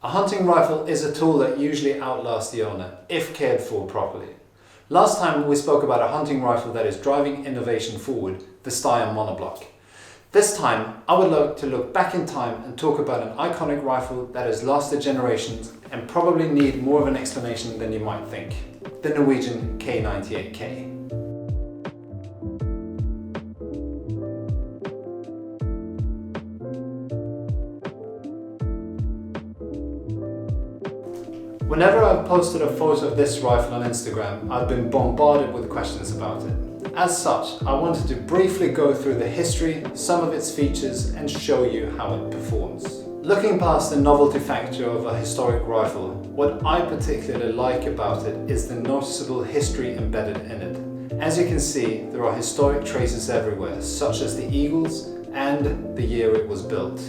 A hunting rifle is a tool that usually outlasts the owner, if cared for properly. Last time we spoke about a hunting rifle that is driving innovation forward, the Steyr monoblock. This time I would like to look back in time and talk about an iconic rifle that has lasted generations and probably need more of an explanation than you might think. The Norwegian K98k. Whenever I've posted a photo of this rifle on Instagram, I've been bombarded with questions about it. As such, I wanted to briefly go through the history, some of its features, and show you how it performs. Looking past the novelty factor of a historic rifle, what I particularly like about it is the noticeable history embedded in it. As you can see, there are historic traces everywhere, such as the eagles and the year it was built.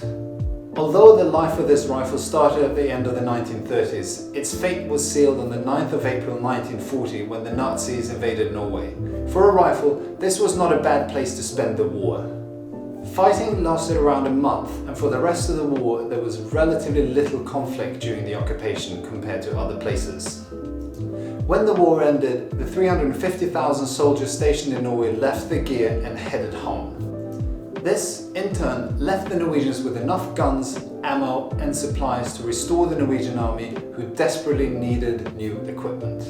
Although the life of this rifle started at the end of the 1930s, its fate was sealed on the 9th of April 1940 when the Nazis invaded Norway. For a rifle, this was not a bad place to spend the war. Fighting lasted around a month, and for the rest of the war there was relatively little conflict during the occupation compared to other places. When the war ended, the 350,000 soldiers stationed in Norway left their gear and headed home. This, in turn, left the Norwegians with enough guns, ammo and supplies to restore the Norwegian army, who desperately needed new equipment.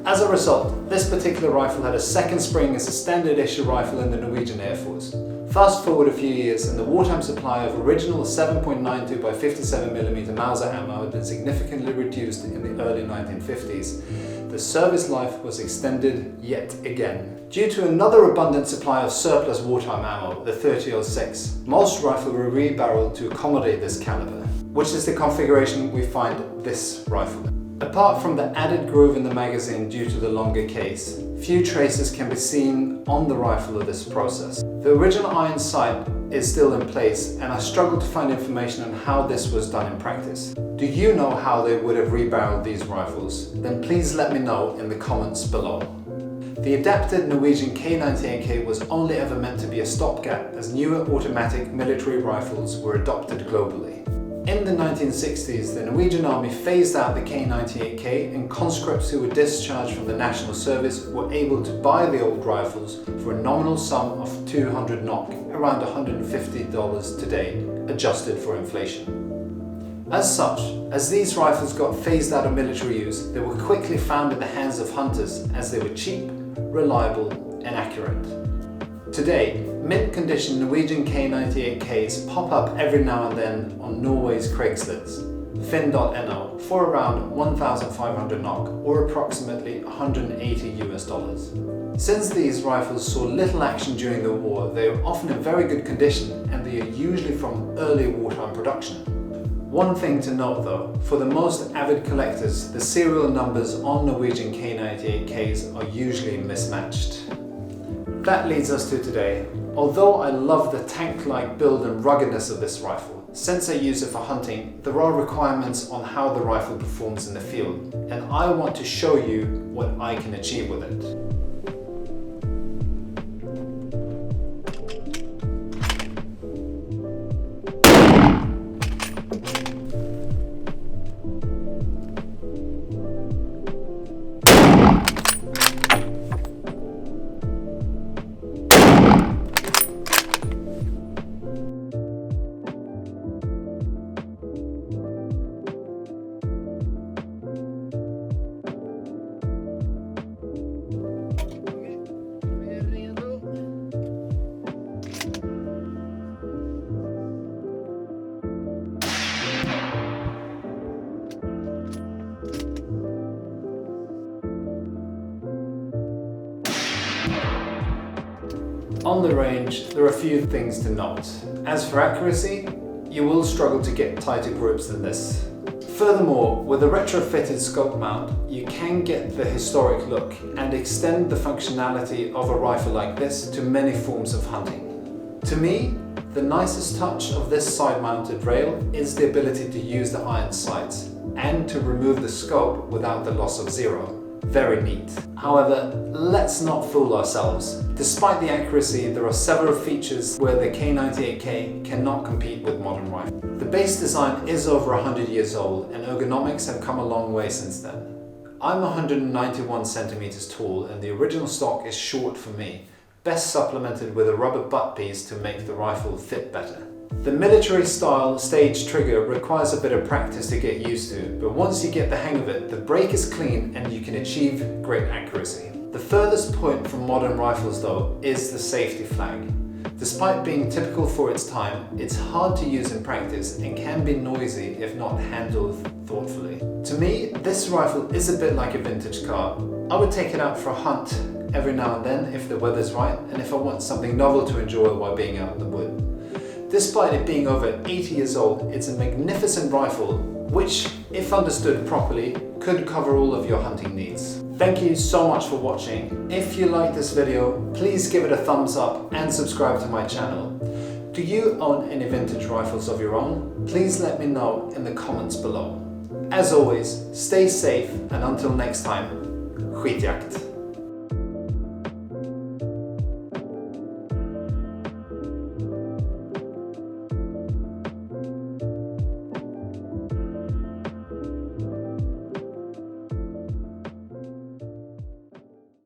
As a result, this particular rifle had a second spring as a standard issue rifle in the Norwegian Air Force. Fast forward a few years and the wartime supply of original 7.92 by 57mm Mauser ammo had been significantly reduced in the early 1950s. The service life was extended yet again. Due to another abundant supply of surplus wartime ammo, the 30-06, most rifles were rebarreled to accommodate this caliber, which is the configuration we find this rifle. Apart from the added groove in the magazine due to the longer case, few traces can be seen on the rifle of this process. The original iron sight is still in place, and I struggled to find information on how this was done in practice. Do you know how they would have rebarreled these rifles? Then please let me know in the comments below. The adapted Norwegian K98k was only ever meant to be a stopgap, as newer automatic military rifles were adopted globally. In the 1960s, the Norwegian army phased out the K98k, and conscripts who were discharged from the national service were able to buy the old rifles for a nominal sum of 200 NOK, around $150 today, adjusted for inflation. As such, as these rifles got phased out of military use, they were quickly found in the hands of hunters as they were cheap, reliable and accurate. Today, mint-condition Norwegian K98ks pop up every now and then on Norway's Craigslist, finn.no, for around 1,500 NOK, or approximately $180 US. Since these rifles saw little action during the war, they are often in very good condition, and they are usually from early wartime production. One thing to note though, for the most avid collectors, the serial numbers on Norwegian K98ks are usually mismatched. That leads us to today. Although I love the tank-like build and ruggedness of this rifle, since I use it for hunting, there are requirements on how the rifle performs in the field, and I want to show you what I can achieve with it. On the range, there are a few things to note. As for accuracy, you will struggle to get tighter grips than this. Furthermore, with a retrofitted scope mount, you can get the historic look and extend the functionality of a rifle like this to many forms of hunting. To me, the nicest touch of this side-mounted rail is the ability to use the iron sights and to remove the scope without the loss of zero. very neat. However, let's not fool ourselves. Despite the accuracy, there are several features where the K98k cannot compete with modern rifles. The base design is over 100 years old and ergonomics have come a long way since then. I'm 191 centimeters tall and the original stock is short for me, best supplemented with a rubber butt piece to make the rifle fit better. The military style stage trigger requires a bit of practice to get used to, but once you get the hang of it, the break is clean and you can achieve great accuracy. The furthest point from modern rifles though is the safety flag. Despite being typical for its time, it's hard to use in practice and can be noisy if not handled thoughtfully. To me, this rifle is a bit like a vintage car. I would take it out for a hunt every now and then if the weather's right and if I want something novel to enjoy while being out in the wood. Despite it being over 80 years old, it's a magnificent rifle which, if understood properly, could cover all of your hunting needs. Thank you so much for watching. If you like this video, please give it a thumbs up and subscribe to my channel. Do you own any vintage rifles of your own? Please let me know in the comments below. As always, stay safe and until next time, skitjakt!